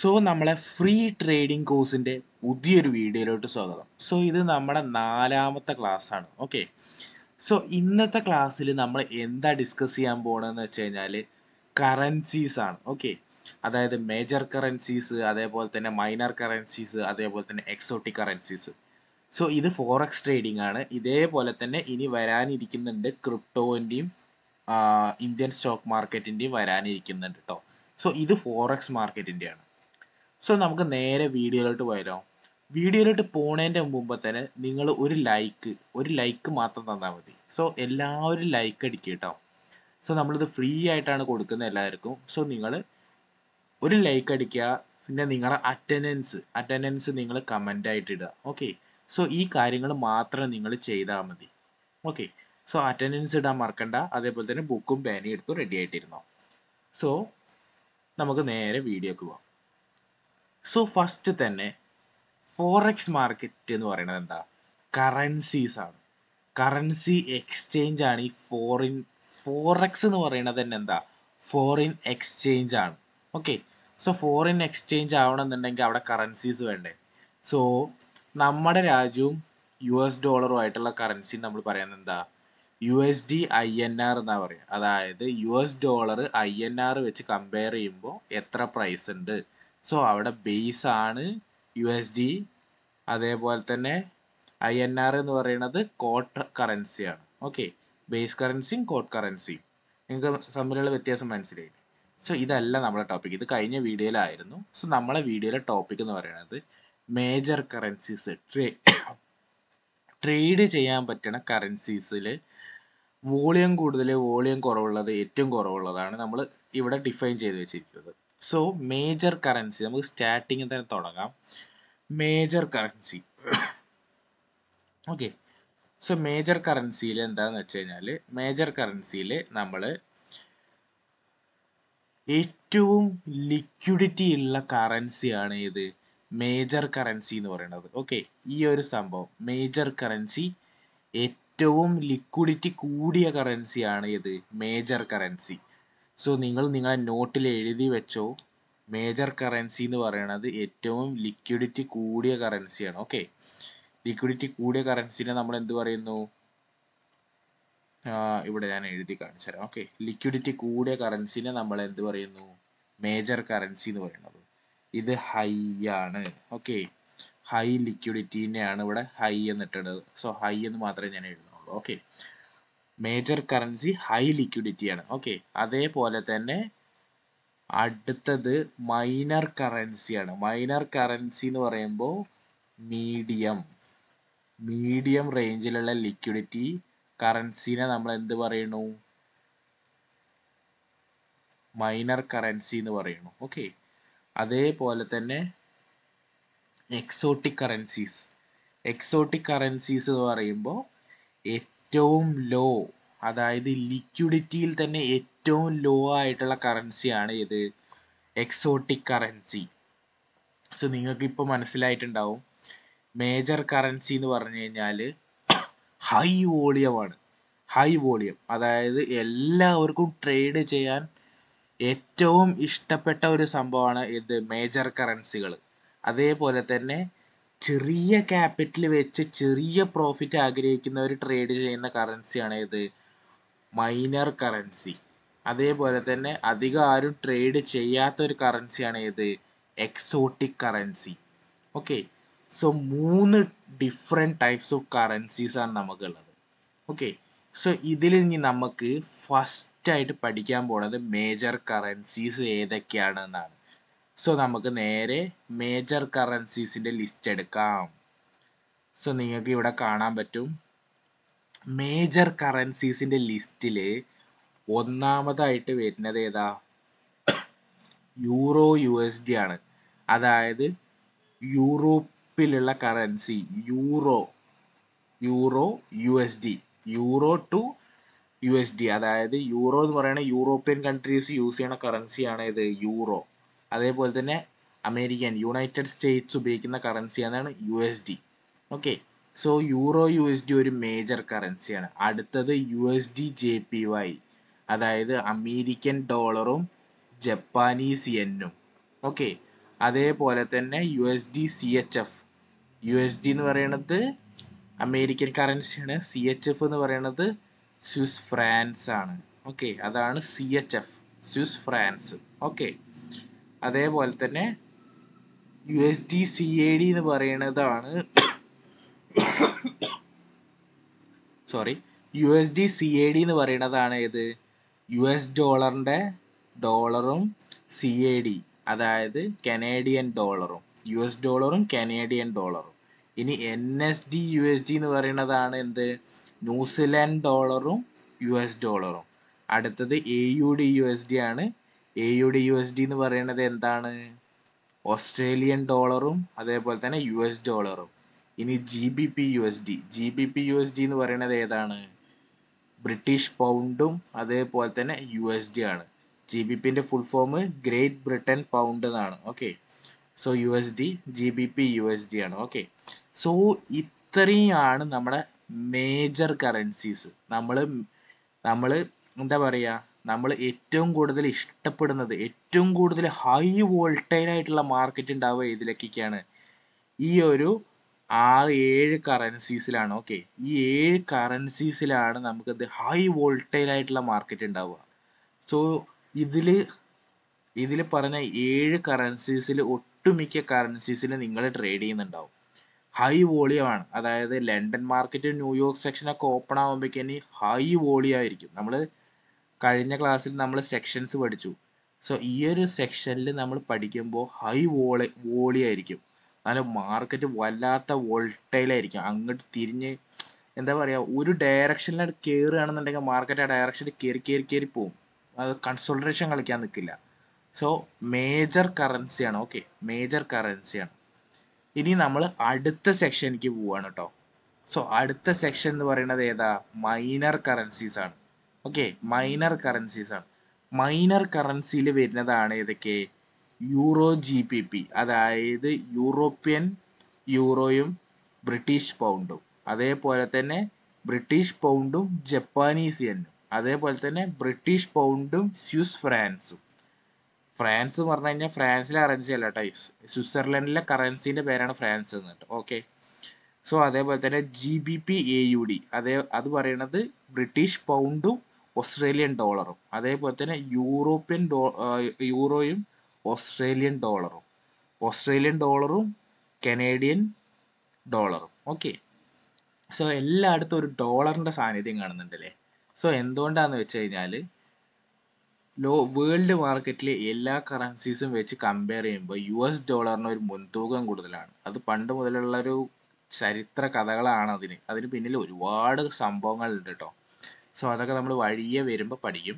So നമ്മളെ free trading കോഴ്സിൻ്റെ പുതിയൊരു വീഡിയോയിലോട്ട് സ്വാഗതം. സോ ഇത് നമ്മുടെ 4ാമത്തെ ക്ലാസ്സാണ്. ഓക്കെ. സോ ഇന്നത്തെ ക്ലാസ്സിൽ നമ്മൾ എന്താ ഡിസ്കസ് ചെയ്യാൻ പോകണമെന്ന് വെച്ച് കഴിഞ്ഞാൽ കറൻസീസ് ആണ്. ഓക്കെ. അതായത് മേജർ കറൻസീസ്, അതേപോലെ തന്നെ മൈനർ കറൻസീസ്, അതേപോലെ തന്നെ എക്സോട്ടിക് കറൻസീസ്. സോ ഇത് ഫോറക്സ് ട്രേഡിംഗ് ആണ്. ഇതേപോലെ തന്നെ ഇനി വരാനിരിക്കുന്നുണ്ട് ക്രിപ്റ്റോൻ്റെയും ഇന്ത്യൻ സ്റ്റോക്ക് മാർക്കറ്റിൻ്റെയും വരാനിരിക്കുന്നുണ്ട് കേട്ടോ. സോ ഇത് ഫോറക്സ് മാർക്കറ്റിൻ്റെയാണ്. സോ നമുക്ക് നേരെ വീഡിയോയിലോട്ട് പോയാലോ. വീഡിയോയിലോട്ട് പോണതിൻ്റെ മുമ്പ് തന്നെ നിങ്ങൾ ഒരു ലൈക്ക് മാത്രം തന്നാൽ മതി. സോ എല്ലാവരും ലൈക്ക് അടിക്കുക കേട്ടോ. സോ നമ്മളിത് ഫ്രീ ആയിട്ടാണ് കൊടുക്കുന്നത് എല്ലാവർക്കും. സോ നിങ്ങൾ ഒരു ലൈക്ക് അടിക്കുക, പിന്നെ നിങ്ങളുടെ അറ്റൻഡൻസ് നിങ്ങൾ കമൻ്റ് ആയിട്ട് ഇടുക. ഓക്കെ. സോ ഈ കാര്യങ്ങൾ മാത്രം നിങ്ങൾ ചെയ്താൽ മതി. ഓക്കെ. സോ അറ്റൻഡൻസ് ഇടാൻ മറക്കണ്ട. അതേപോലെ തന്നെ ബുക്കും പേനയും എടുത്ത് റെഡി ആയിട്ടിരുന്നോ. സോ നമുക്ക് നേരെ വീഡിയോക്ക് പോവാം. സോ ഫസ്റ്റ് തന്നെ ഫോറക്സ് മാർക്കറ്റ് എന്ന് പറയുന്നത് എന്താ? കറൻസീസ് ആണ്. കറൻസി എക്സ്ചേഞ്ച് ആണ് ഈ ഫോറക്സ് എന്ന് പറയുന്നത് തന്നെ എന്താ? ഫോറിൻ എക്സ്ചേഞ്ച് ആണ്. ഓക്കെ. സോ ഫോറിൻ എക്സ്ചേഞ്ച് ആവണമെന്നുണ്ടെങ്കിൽ അവിടെ കറൻസീസ് വേണ്ടേ? സോ നമ്മുടെ രാജ്യവും US ഡോളറുമായിട്ടുള്ള കറൻസി നമ്മൾ പറയുന്നത് എന്താ? USD INR എന്നാ പറയുക. അതായത് $, INR വെച്ച് കമ്പയർ ചെയ്യുമ്പോൾ എത്ര പ്രൈസ് ഉണ്ട്. സോ അവിടെ ബേസ് ആണ് USD. അതേപോലെ തന്നെ INR എന്ന് പറയുന്നത് കോട്ട് കറൻസിയാണ്. ഓക്കെ. ബേസ് കറൻസിയും കോട്ട് കറൻസിയും നിങ്ങൾക്ക് തമ്മിലുള്ള വ്യത്യാസം മനസ്സിലായി. സോ ഇതല്ല നമ്മുടെ ടോപ്പിക്. ഇത് കഴിഞ്ഞ വീഡിയോയിലായിരുന്നു. സോ നമ്മളെ വീഡിയോയിലെ ടോപ്പിക് എന്ന് പറയുന്നത് മേജർ കറൻസീസ്, ട്രേഡ് ചെയ്യാൻ പറ്റുന്ന കറൻസീസിൽ വോളിയം കൂടുതൽ, വോളിയം കുറവുള്ളത്, ഏറ്റവും കുറവുള്ളതാണ് നമ്മൾ ഇവിടെ ഡിഫൈൻ ചെയ്ത് വെച്ചിരിക്കുന്നത്. സോ മേജർ കറൻസി നമുക്ക് സ്റ്റാർട്ടിങ്ങിൽ തന്നെ തുടങ്ങാം. Major currency. Okay. So major കറൻസിയിൽ എന്താണെന്ന് വെച്ച് കഴിഞ്ഞാൽ മേജർ കറൻസിയിൽ നമ്മൾ ഏറ്റവും ലിക്വിഡിറ്റി ഉള്ള കറൻസിയാണ് ഇത് മേജർ കറൻസി എന്ന് പറയുന്നത്. ഓക്കെ. ഈ ഒരു സംഭവം മേജർ കറൻസി, ഏറ്റവും ലിക്വിഡിറ്റി കൂടിയ കറൻസിയാണ് ഇത് മേജർ കറൻസി. സോ നിങ്ങളെ നോട്ടിൽ എഴുതി വെച്ചോ. മേജർ കറൻസി എന്ന് പറയുന്നത് ഏറ്റവും ലിക്വിഡിറ്റി കൂടിയ കറൻസിയാണ്. ഓക്കെ. ലിക്വിഡിറ്റി കൂടിയ കറൻസിനെ നമ്മൾ എന്ത് പറയുന്നു? ഇവിടെ ഞാൻ എഴുതി കാണിച്ചു തരാം. ഓക്കെ. ലിക്വിഡിറ്റി കൂടിയ കറൻസിനെ നമ്മൾ എന്ത് പറയുന്നു? മേജർ കറൻസി എന്ന് പറയുന്നത്. ഇത് ഹൈ ആണ്. ഓക്കെ. ഹൈ ലിക്വിഡിറ്റിനെയാണ് ഇവിടെ ഹൈ എന്നിട്ടുള്ളത്. സോ ഹൈ എന്ന് മാത്രമേ ഞാൻ എഴുതുന്നുള്ളൂ. ഓക്കെ. മേജർ കറൻസി ഹൈ ലിക്വിഡിറ്റിയാണ്. ഓക്കെ. അതേപോലെ തന്നെ അടുത്തത് മൈനർ കറൻസിയാണ്. മൈനർ കറൻസി എന്ന് പറയുമ്പോൾ മീഡിയം റേഞ്ചിലുള്ള ലിക്വിഡിറ്റി കറൻസിനെ നമ്മൾ എന്ത് പറയുന്നു? മൈനർ കറൻസി എന്ന് പറയുന്നു. ഓക്കെ. അതേപോലെ തന്നെ എക്സോട്ടിക് കറൻസീസ് എന്ന് പറയുമ്പോൾ ഏറ്റവും ലോ, അതായത് ലിക്വിഡിറ്റിയിൽ തന്നെ ഏറ്റവും ലോ ആയിട്ടുള്ള കറൻസിയാണ് ഇത് എക്സോട്ടിക് കറൻസി. സോ നിങ്ങൾക്ക് ഇപ്പോൾ മനസ്സിലായിട്ടുണ്ടാവും. മേജർ കറൻസി എന്ന് പറഞ്ഞു കഴിഞ്ഞാൽ ഹൈ വോളിയമാണ്. അതായത് എല്ലാവർക്കും ട്രേഡ് ചെയ്യാൻ ഏറ്റവും ഇഷ്ടപ്പെട്ട ഒരു സംഭവമാണ് ഇത് മേജർ കറൻസികൾ. അതേപോലെ തന്നെ ചെറിയ ക്യാപിറ്റൽ വെച്ച് ചെറിയ പ്രോഫിറ്റ് ആഗ്രഹിക്കുന്നവർ ട്രേഡ് ചെയ്യുന്ന കറൻസിയാണ് ഇത് മൈനർ കറൻസി. അതേപോലെ തന്നെ അധികം ആരും ട്രേഡ് ചെയ്യാത്ത ഒരു കറൻസിയാണ് ഇത് exotic currency. Okay. So 3 different types of currencies ആണ് നമുക്കുള്ളത്. ഓക്കെ. സോ ഇതിൽ ഇനി നമുക്ക് ഫസ്റ്റായിട്ട് പഠിക്കാൻ പോണത് മേജർ കറൻസീസ് ഏതൊക്കെയാണെന്നാണ്. സോ നമുക്ക് നേരെ മേജർ കറൻസീസിൻ്റെ ലിസ്റ്റ് എടുക്കാം. സോ നിങ്ങൾക്ക് ഇവിടെ കാണാൻ പറ്റും. മേജർ കറൻസീസിൻ്റെ ലിസ്റ്റിൽ ഒന്നാമതായിട്ട് വരുന്നത് ഏതാ? യൂറോ USD ആണ്. അതായത് യൂറോപ്പിലുള്ള currency euro USD, euro to USD. അതായത് യൂറോ എന്ന് പറയുന്നത് യൂറോപ്യൻ കൺട്രീസ് യൂസ് ചെയ്യുന്ന കറൻസിയാണ് ഇത് യൂറോ. അതേപോലെ തന്നെ യുണൈറ്റഡ് സ്റ്റേറ്റ്സ് ഉപയോഗിക്കുന്ന കറൻസിയാണ് USD. Okay. So euro USD ഒരു മേജർ കറൻസിയാണ്. അടുത്തത് USD JPY, അതായത് അമേരിക്കൻ ഡോളറും ജപ്പാനീസ് യെന്നും. ഓക്കെ. അതേപോലെ തന്നെ USD-CHF. USD എന്ന് പറയുന്നത് അമേരിക്കൻ കറൻസിയാണ്. CHF എന്ന് പറയുന്നത് സ്വിസ് ഫ്രാൻസ് ആണ്. ഓക്കെ, അതാണ് CHF, സ്വിസ് ഫ്രാൻസ്. ഓക്കെ, അതേപോലെ തന്നെ USD-CAD എന്ന് പറയുന്നതാണ് USD-CAD എന്ന് പറയുന്നതാണ് ഏത്? US ഡോളറിൻ്റെ ഡോളറും CAD, അതായത് കനേഡിയൻ ഡോളറും. US ഡോളറും കനേഡിയൻ ഡോളറും. ഇനി NSD-USD എന്ന് പറയുന്നതാണ് എന്ത്? ന്യൂസിലാൻഡ് ഡോളറും US ഡോളറും. അടുത്തത് AUD-USD ആണ്. AUD-USD എന്ന് പറയുന്നത് എന്താണ്? ഓസ്ട്രേലിയൻ ഡോളറും അതേപോലെ തന്നെ US ഡോളറും. ഇനി GBP-USD എന്ന് പറയുന്നത് ഏതാണ്? ബ്രിട്ടീഷ് പൗണ്ടും അതേപോലെ തന്നെ USD ആണ്. GBPന്റെ full form Great Britain pound എന്നാണ്. ഓക്കെ, സോ GBP-USD ആണ്. ഓക്കെ, സോ ഇത്രയാണ് നമ്മുടെ മേജർ കറൻസീസ്. നമ്മൾ എന്താ പറയുക, നമ്മൾ ഏറ്റവും കൂടുതൽ ഇഷ്ടപ്പെടുന്നത്, ഏറ്റവും കൂടുതൽ ഹൈ വോൾട്ടൈൽ ആയിട്ടുള്ള മാർക്കറ്റ് ഉണ്ടാവുക ഇതിലേക്കൊക്കെയാണ്, ഈ ഒരു 7 കറൻസീസിലാണ്. ഓക്കെ, ഈ 7 കറൻസീസിലാണ് നമുക്കത് ഹൈ വോൾട്ടൈൽ ആയിട്ടുള്ള മാർക്കറ്റ് ഉണ്ടാവുക. സോ ഇതിൽ പറഞ്ഞ 7 കറൻസീസിൽ ഒട്ടുമിക്ക കറൻസീസിൽ നിങ്ങൾ ട്രേഡ് ചെയ്യുന്നുണ്ടാവും. ഹൈ വോളിയമാണ്. അതായത് ലണ്ടൻ മാർക്കറ്റ്, ന്യൂയോർക്ക് സെക്ഷനൊക്കെ ഓപ്പൺ ആകുമ്പോഴേക്കും ഹൈ വോളിയം ആയിരിക്കും. നമ്മൾ കഴിഞ്ഞ ക്ലാസ്സിൽ നമ്മൾ സെക്ഷൻസ് പഠിച്ചു. സോ ഈ ഒരു സെക്ഷനിൽ നമ്മൾ പഠിക്കുമ്പോൾ ഹൈ വോളിയായിരിക്കും. നല്ല മാർക്കറ്റ് വല്ലാത്ത വോൾട്ടൈലായിരിക്കും. അങ്ങോട്ട് തിരിഞ്ഞ് എന്താ പറയുക, ഒരു ഡയറക്ഷനിൽ കയറുകയാണെന്നുണ്ടെങ്കിൽ മാർക്കറ്റ് ആ ഡയറക്ഷനിൽ കയറി പോകും. അത് കൺസോൾട്ടേഷൻ കളിക്കാൻ നിൽക്കില്ല. സോ മേജർ കറൻസിയാണ്. ഓക്കെ, മേജർ കറൻസിയാണ്. ഇനി നമ്മൾ അടുത്ത സെക്ഷനിലേക്ക് പോവാണ് കേട്ടോ. സോ അടുത്ത സെക്ഷൻ എന്ന് പറയുന്നത് ഏതാ? മൈനർ കറൻസീസ് ആണ്. ഓക്കെ, മൈനർ കറൻസീസ് ആണ്. മൈനർ കറൻസിയിൽ വരുന്നതാണ് ഏതൊക്കെ? GBP, അതായത് യൂറോപ്യൻ യൂറോയും ബ്രിട്ടീഷ് പൗണ്ടും, അതേപോലെ തന്നെ ബ്രിട്ടീഷ് പൗണ്ടും ജപ്പാനീസ് യെന്നും, അതേപോലെ തന്നെ ബ്രിട്ടീഷ് പൗണ്ടും സ്വിസ് ഫ്രാൻസും. ഫ്രാൻസ് എന്ന് പറഞ്ഞു കഴിഞ്ഞാൽ ഫ്രാൻസിലെ കറൻസി അല്ല കേട്ടോ, സ്വിറ്റ്സർലൻഡിലെ കറൻസിന്റെ പേരാണ് ഫ്രാൻസ് എന്നിട്ട്. ഓക്കെ, സോ അതേപോലെ തന്നെ GBP-AUD, അത് പറയുന്നത് ബ്രിട്ടീഷ് പൗണ്ടും ഓസ്ട്രേലിയൻ ഡോളറും, അതേപോലെ തന്നെ യൂറോയും ഓസ്ട്രേലിയൻ ഡോളറും കനേഡിയൻ ഡോളറും. ഓക്കെ, സോ എല്ലായിടത്തും ഒരു ഡോളറിന്റെ സാന്നിധ്യം കാണുന്നുണ്ടല്ലേ. സോ എന്തുകൊണ്ടാന്ന് വെച്ച് കഴിഞ്ഞാൽ വേൾഡ് മാർക്കറ്റിലെ എല്ലാ കറൻസീസും വെച്ച് കമ്പയർ ചെയ്യുമ്പോൾ US ഡോളറിന് ഒരു മുൻതൂക്കം കൂടുതലാണ്. അത് പണ്ട് മുതലുള്ള ഒരു ചരിത്ര കഥകളാണ്. അതിന് പിന്നിൽ ഒരുപാട് സംഭവങ്ങളുണ്ട് കേട്ടോ. സോ അതൊക്കെ നമ്മൾ വഴിയെ വരുമ്പോൾ പഠിക്കും.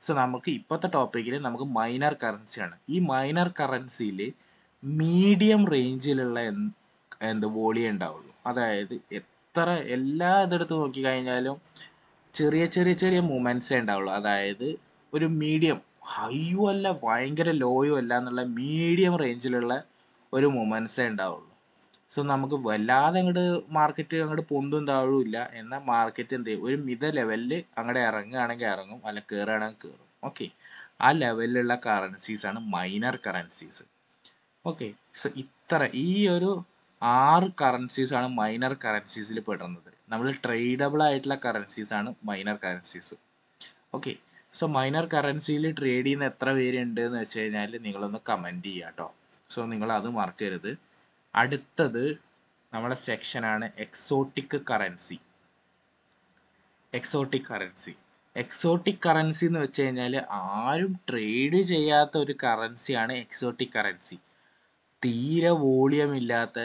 സോ നമുക്ക് ഇപ്പോഴത്തെ ടോപ്പിക്കിൽ നമുക്ക് മൈനർ കറൻസിയാണ്. ഈ മൈനർ കറൻസിയിൽ മീഡിയം റേഞ്ചിലുള്ള വോളിയം ഉണ്ടാവുള്ളൂ. അതായത് എല്ലാ ഇതെടുത്ത് നോക്കിക്കഴിഞ്ഞാലും ചെറിയ ചെറിയ ചെറിയ മൂമെൻറ്റ്സേ ഉണ്ടാവുള്ളൂ. അതായത് ഒരു മീഡിയം, ഹൈയും അല്ല ഭയങ്കര ലോയും അല്ല എന്നുള്ള മീഡിയം റേഞ്ചിലുള്ള ഒരു മൂമെൻറ്റ്സേ ഉണ്ടാവുള്ളൂ. സോ നമുക്ക് വല്ലാതെ മാർക്കറ്റ് അങ്ങോട്ട് പൊന്തും താഴുമില്ല. എന്നാൽ മാർക്കറ്റ് എന്ത് ചെയ്യും, ഒരു മിത ലെവലിൽ അങ്ങോട്ട് ഇറങ്ങുകയാണെങ്കിൽ ഇറങ്ങും, അല്ല കയറുകയാണെങ്കിൽ കയറും. ഓക്കെ, ആ ലെവലിലുള്ള കറൻസീസാണ് മൈനർ കറൻസീസ്. ഓക്കെ, സോ ഈ ഒരു 6 കറൻസീസാണ് മൈനർ കറൻസീസിൽ പെടുന്നത്. നമ്മൾ ട്രേഡബിൾ ആയിട്ടുള്ള കറൻസീസാണ് minor currencies. Okay, so minor കറൻസിയിൽ ട്രേഡ് ചെയ്യുന്ന എത്ര പേരുണ്ട് എന്ന് വെച്ച് കഴിഞ്ഞാൽ നിങ്ങളൊന്ന് കമൻറ്റ് ചെയ്യുക കേട്ടോ. സോ നിങ്ങൾ അത് മറക്കരുത്. അടുത്തത് നമ്മുടെ സെക്ഷനാണ് എക്സോട്ടിക് കറൻസി. എക്സോട്ടിക് കറൻസി എന്ന് വെച്ച് കഴിഞ്ഞാൽ ആരും ട്രേഡ് ചെയ്യാത്ത ഒരു കറൻസിയാണ് എക്സോട്ടിക് കറൻസി. തീരെ വോളിയം ഇല്ലാത്ത,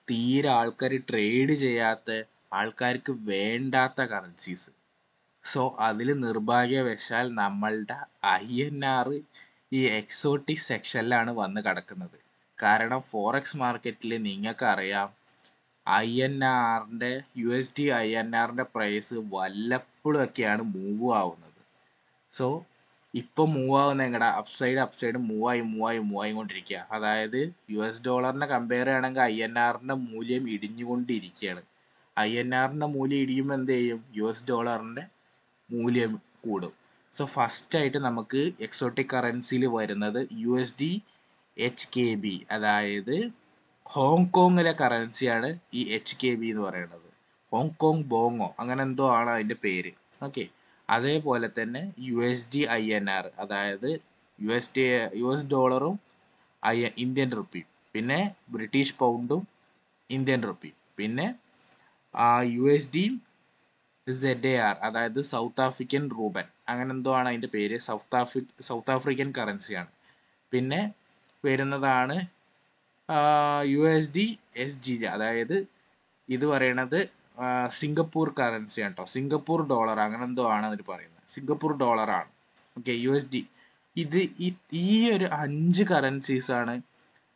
തീരെ ആൾക്കാർ ട്രേഡ് ചെയ്യാത്ത, ആൾക്കാർക്ക് വേണ്ടാത്ത കറൻസീസ്. സോ അതിൽ നിർഭാഗ്യവശാൽ നമ്മളുടെ INR ഈ എക്സോട്ടിക് സെക്ഷനിലാണ് വന്ന് കിടക്കുന്നത്. കാരണം ഫോറക്സ് മാർക്കറ്റിൽ നിങ്ങൾക്കറിയാം USD-INR പ്രൈസ് വല്ലപ്പോഴൊക്കെയാണ് മൂവ് ആവുന്നത്. സോ ഇപ്പോൾ മൂവ് ആവുന്ന എങ്ങടാ? അപ്സൈഡ് മൂവായി കൊണ്ടിരിക്കുക. അതായത് US ഡോളറിനെ കമ്പയർ ചെയ്യുകയാണെങ്കിൽ INR മൂല്യം ഇടിഞ്ഞുകൊണ്ടിരിക്കുകയാണ്. INR മൂല്യം ഇടിയുമ്പോൾ എന്ത് ചെയ്യും? US ഡോളറിൻ്റെ മൂല്യം കൂടും. സോ ഫസ്റ്റ് ആയിട്ട് നമുക്ക് എക്സോട്ടിക് കറൻസിയിൽ വരുന്നത് HKB, അതായത് ഹോങ്കോങ്ങിലെ കറൻസിയാണ് ഈ HKB എന്ന് പറയുന്നത്. ഹോങ്കോങ് ബോങ്ങോ അങ്ങനെ എന്തോ ആണ് അതിൻ്റെ പേര്. ഓക്കെ, അതേപോലെ തന്നെ USD-INR, അതായത് US ഡോളറും ഇന്ത്യൻ റുപ്പി, പിന്നെ ബ്രിട്ടീഷ് പൗണ്ടും ഇന്ത്യൻ റുപ്പി, പിന്നെ USD-ZAR, അതായത് സൗത്ത് ആഫ്രിക്കൻ റൂബൻ അങ്ങനെ എന്തോ ആണ് അതിൻ്റെ പേര്. സൗത്ത് ആഫ്രിക്കൻ കറൻസിയാണ്. പിന്നെ വരുന്നതാണ് USD-SGD, അതായത് ഇത് പറയണത് സിംഗപ്പൂർ കറൻസിയാണ് കേട്ടോ. സിംഗപ്പൂർ ഡോളർ അങ്ങനെ എന്തോ ആണ് അതിൽ പറയുന്നത്. സിംഗപ്പൂർ ഡോളറാണ്. Okay, USD. ഇത് ഈ ഒരു 5 കറൻസീസാണ്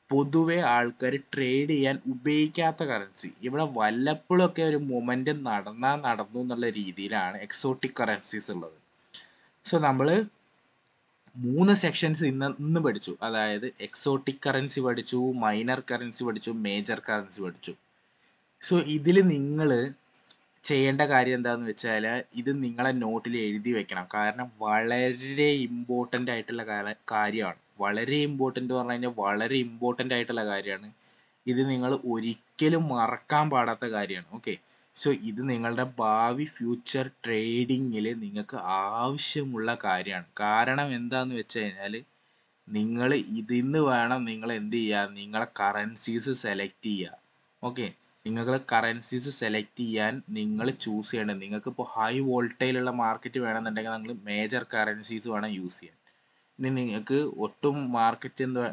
പൊതുവെ ആൾക്കാർ ട്രേഡ് ചെയ്യാൻ ഉപയോഗിക്കാത്ത കറൻസി. ഇവിടെ വല്ലപ്പോഴൊക്കെ ഒരു മൊമെന്റ് നടന്നു എന്നുള്ള രീതിയിലാണ് എക്സോട്ടിക് കറൻസീസ് ഉള്ളത്. സോ നമ്മൾ 3 സെക്ഷൻസ് ഇന്ന് പഠിച്ചു. അതായത് എക്സോട്ടിക് കറൻസി പഠിച്ചു, മൈനർ കറൻസി പഠിച്ചു, മേജർ കറൻസി പഠിച്ചു. സോ ഇതിൽ നിങ്ങൾ ചെയ്യേണ്ട കാര്യം എന്താണെന്ന് വെച്ചാൽ ഇത് നിങ്ങളെ നോട്ടിൽ എഴുതി വെക്കണം. കാരണം വളരെ ഇമ്പോർട്ടൻ്റ് ആയിട്ടുള്ള കാര്യമാണ്. വളരെ ഇമ്പോർട്ടൻ്റ് പറഞ്ഞു കഴിഞ്ഞാൽ വളരെ ഇമ്പോർട്ടൻ്റ് ആയിട്ടുള്ള കാര്യമാണ്. ഇത് നിങ്ങൾ ഒരിക്കലും മറക്കാൻ പാടാത്ത കാര്യമാണ്. ഓക്കെ, സോ ഇത് നിങ്ങളുടെ ഭാവി ഫ്യൂച്ചർ ട്രേഡിങ്ങിൽ നിങ്ങൾക്ക് ആവശ്യമുള്ള കാര്യമാണ്. കാരണം എന്താണെന്ന് വെച്ച് കഴിഞ്ഞാൽ നിങ്ങൾ ഇതിന്ന് വേണം നിങ്ങൾ എന്ത് ചെയ്യുക, നിങ്ങളെ കറൻസീസ് സെലക്ട് ചെയ്യുക. ഓക്കെ, നിങ്ങൾ കറൻസീസ് സെലക്ട് ചെയ്യാൻ നിങ്ങൾ ചൂസ് ചെയ്യേണ്ടത്. നിങ്ങൾക്ക് ഇപ്പോൾ ഹൈ വോൾട്ടൈലുള്ള മാർക്കറ്റ് വേണമെന്നുണ്ടെങ്കിൽ നിങ്ങൾ മേജർ കറൻസീസ് വേണം യൂസ് ചെയ്യാൻ. ഇനി നിങ്ങൾക്ക് ഒട്ടും മാർക്കറ്റ് എന്താ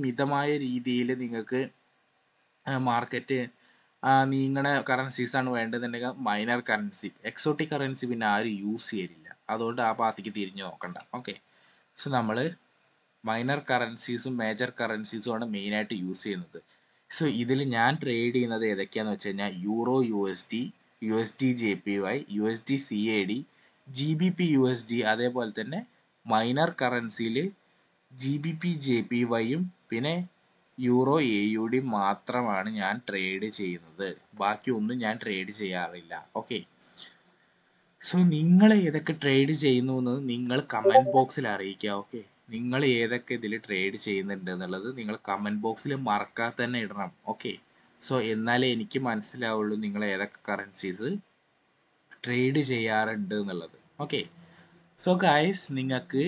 മിതമായ രീതിയിൽ നിങ്ങൾക്ക് മാർക്കറ്റ് നീങ്ങണ കറൻസീസാണ് വേണ്ടതെന്നുണ്ടെങ്കിൽ മൈനർ കറൻസി. എക്സോട്ടിക് കറൻസി പിന്നെ ആരും യൂസ് ചെയ്യലില്ല, അതുകൊണ്ട് ആ ഭാഗത്തേക്ക് തിരിഞ്ഞു നോക്കണ്ട. ഓക്കെ, സോ നമ്മൾ മൈനർ കറൻസീസും മേജർ കറൻസീസും ആണ് മെയിനായിട്ട് യൂസ് ചെയ്യുന്നത്. സോ ഇതിൽ ഞാൻ ട്രേഡ് ചെയ്യുന്നത് ഏതൊക്കെയാണെന്ന് വെച്ച് കഴിഞ്ഞാൽ USD, USD-JPY, USD-CAD, GBP-USD, അതേപോലെ തന്നെ മൈനർ കറൻസിയിൽ GBP-JPY പിന്നെ EUR-AUD മാത്രമാണ് ഞാൻ ട്രേഡ് ചെയ്യുന്നത്. ബാക്കി ഒന്നും ഞാൻ ട്രേഡ് ചെയ്യാറില്ല. ഓക്കെ, സോ നിങ്ങൾ ഏതൊക്കെ ട്രേഡ് ചെയ്യുന്നു എന്ന് നിങ്ങൾ കമൻറ്റ് ബോക്സിൽ അറിയിക്കുക. ഓക്കെ, നിങ്ങൾ ഏതൊക്കെ ഇതിൽ ട്രേഡ് ചെയ്യുന്നുണ്ട് എന്നുള്ളത് നിങ്ങൾ കമൻറ്റ് ബോക്സിൽ മറക്കാതെ തന്നെ ഇടണം. ഓക്കെ, സോ എന്നാലേ എനിക്ക് മനസ്സിലാവുള്ളൂ നിങ്ങൾ ഏതൊക്കെ കറൻസീസ് ട്രേഡ് ചെയ്യാറുണ്ട് എന്നുള്ളത്. ഓക്കെ, സോ ഗൈസ്, നിങ്ങൾക്ക്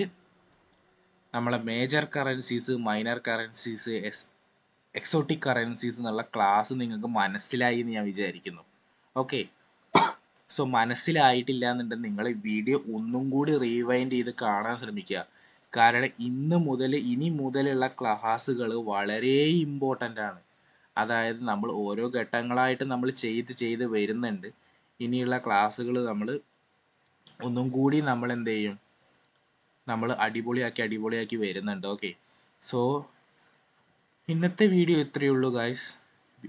നമ്മളെ major currencies, minor currencies, exotic currencies എന്നുള്ള ക്ലാസ് നിങ്ങൾക്ക് മനസ്സിലായി എന്ന് ഞാൻ വിചാരിക്കുന്നു. ഓക്കെ, സോ മനസ്സിലായിട്ടില്ല എന്നുണ്ടെങ്കിൽ നിങ്ങൾ ഈ വീഡിയോ ഒന്നും കൂടി റീവൈൻഡ് ചെയ്ത് കാണാൻ ശ്രമിക്കുക. കാരണം ഇനി മുതലുള്ള ക്ലാസ്സുകൾ വളരെ ഇമ്പോർട്ടൻ്റ് ആണ്. അതായത് നമ്മൾ ഓരോ ഘട്ടങ്ങളായിട്ട് നമ്മൾ ചെയ്ത് വരുന്നുണ്ട്. ഇനിയുള്ള ക്ലാസ്സുകൾ നമ്മൾ ഒന്നും കൂടി നമ്മൾ എന്ത് ചെയ്യും, നമ്മൾ അടിപൊളിയാക്കി വരുന്നുണ്ട്. ഓക്കെ, സോ ഇന്നത്തെ വീഡിയോ ഇത്രയേ ഉള്ളൂ ഗൈസ്.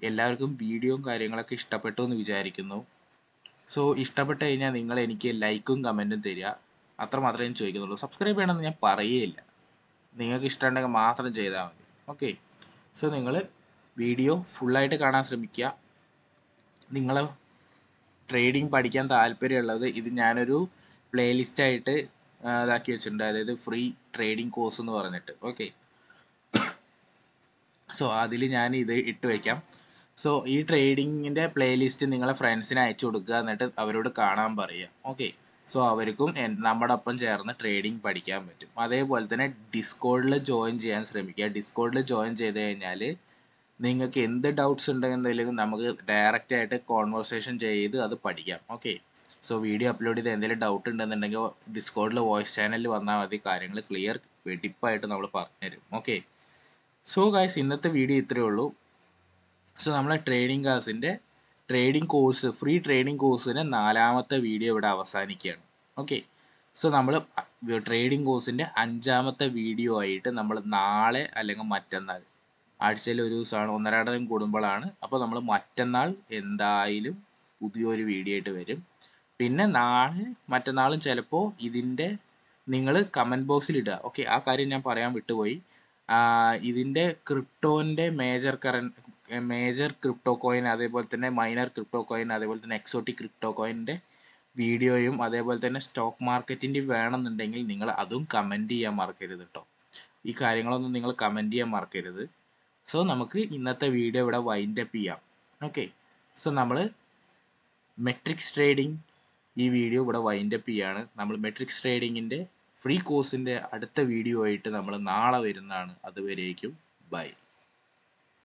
എല്ലാവർക്കും വീഡിയോയും കാര്യങ്ങളൊക്കെ ഇഷ്ടപ്പെട്ടു എന്ന് വിചാരിക്കുന്നു. സോ ഇഷ്ടപ്പെട്ട് കഴിഞ്ഞാൽ നിങ്ങൾ എനിക്ക് ലൈക്കും കമൻറ്റും തരിക. അത്രമാത്രമേ ഞാൻ ചോദിക്കുന്നുള്ളൂ. സബ്സ്ക്രൈബ് ചെയ്യണമെന്ന് ഞാൻ പറയുകയില്ല, നിങ്ങൾക്ക് ഇഷ്ടമുണ്ടെങ്കിൽ മാത്രം ചെയ്താൽ മതി. ഓക്കെ, സോ നിങ്ങൾ വീഡിയോ ഫുള്ളായിട്ട് കാണാൻ ശ്രമിക്കുക. നിങ്ങൾ ട്രേഡിംഗ് പഠിക്കാൻ താല്പര്യമുള്ളത് ഇത് ഞാനൊരു പ്ലേലിസ്റ്റായിട്ട് ഇതാക്കി വെച്ചിട്ടുണ്ട്. അതായത് ഫ്രീ ട്രേഡിംഗ് കോഴ്സ് എന്ന് പറഞ്ഞിട്ട്. ഓക്കെ, സോ അതിൽ ഞാൻ ഇത് ഇട്ട് വയ്ക്കാം. സോ ഈ ട്രേഡിങ്ങിൻ്റെ പ്ലേലിസ്റ്റ് നിങ്ങളെ ഫ്രണ്ട്സിന് അയച്ചു കൊടുക്കുക, എന്നിട്ട് അവരോട് കാണാൻ പറയുക. ഓക്കെ, സോ അവർക്കും നമ്മുടെ ഒപ്പം ചേർന്ന് ട്രേഡിംഗ് പഠിക്കാൻ പറ്റും. അതേപോലെ തന്നെ ഡിസ്കോഡിൽ ജോയിൻ ചെയ്യാൻ ശ്രമിക്കുക. ഡിസ്കോഡിൽ ജോയിൻ ചെയ്ത് കഴിഞ്ഞാൽ നിങ്ങൾക്ക് എന്ത് ഡൗട്ട്സ് ഉണ്ടെന്നുണ്ടെങ്കിലും നമുക്ക് ഡയറക്റ്റ് ആയിട്ട് കോൺവെർസേഷൻ ചെയ്ത് അത് പഠിക്കാം. ഓക്കെ, സോ വീഡിയോ അപ്ലോഡ് ചെയ്ത് എന്തെങ്കിലും ഡൗട്ട് ഉണ്ടെന്നുണ്ടെങ്കിൽ ഡിസ്കോഡിൽ വോയിസ് ചാനലിൽ വന്നാൽ മതി. കാര്യങ്ങൾ ക്ലിയർ വെടിപ്പായിട്ട് നമ്മൾ പറഞ്ഞുതരും. ഓക്കെ, സോ ഗൈസ്, ഇന്നത്തെ വീഡിയോ ഇത്രയേ ഉള്ളൂ. സോ നമ്മളെ ട്രേഡിംഗ് കോഴ്സ്, ഫ്രീ ട്രേഡിംഗ് കോഴ്സിൻ്റെ 4ാമത്തെ വീഡിയോ ഇവിടെ അവസാനിക്കുകയാണ്. ഓക്കെ, സോ നമ്മൾ ട്രേഡിംഗ് കോഴ്സിൻ്റെ 5ാമത്തെ വീഡിയോ ആയിട്ട് നമ്മൾ നാളെ അല്ലെങ്കിൽ മറ്റന്നാൾ, ആഴ്ചയിൽ ഒരു ദിവസമാണ്, 1-2 ദിവസം കൂടുമ്പോഴാണ്. അപ്പോൾ നമ്മൾ മറ്റന്നാൾ എന്തായാലും പുതിയൊരു വീഡിയോ ആയിട്ട് വരും. പിന്നെ മറ്റന്നാളും ചിലപ്പോൾ ഇതിൻ്റെ നിങ്ങൾ കമൻറ്റ് ബോക്സിൽ ഇടുക. ഓക്കെ, ആ കാര്യം ഞാൻ പറയാൻ വിട്ടുപോയി. ഇതിൻ്റെ ക്രിപ്റ്റോൻ്റെ മേജർ ക്രിപ്റ്റോ കോയിൻ, അതേപോലെ തന്നെ മൈനർ ക്രിപ്റ്റോ കോയിൻ, അതേപോലെ തന്നെ എക്സോട്ടിക് ക്രിപ്റ്റോ കോയിൻ്റെ വീഡിയോയും അതേപോലെ തന്നെ സ്റ്റോക്ക് മാർക്കറ്റിൻ്റെ വേണമെന്നുണ്ടെങ്കിൽ നിങ്ങൾ അതും കമൻറ്റ് ചെയ്യാൻ മറക്കരുത് കേട്ടോ. ഈ കാര്യങ്ങളൊന്നും നിങ്ങൾ കമൻറ്റ് ചെയ്യാൻ മറക്കരുത്. സോ നമുക്ക് ഇന്നത്തെ വീഡിയോ ഇവിടെ വൈൻഡ് അപ്പ് ചെയ്യാം. ഓക്കെ, സോ നമ്മൾ മെട്രിക്സ് ട്രേഡിംഗ് ഈ വീഡിയോ ഇവിടെ വൈൻഡ് അപ്പ് ചെയ്യാണ്. നമ്മൾ മെട്രിക്സ് ട്രേഡിങ്ങിൻ്റെ ഫ്രീ കോഴ്സിൻ്റെ അടുത്ത വീഡിയോ ആയിട്ട് നമ്മൾ നാളെ വരുന്നതാണ്. അതുവരേക്കും ബൈ.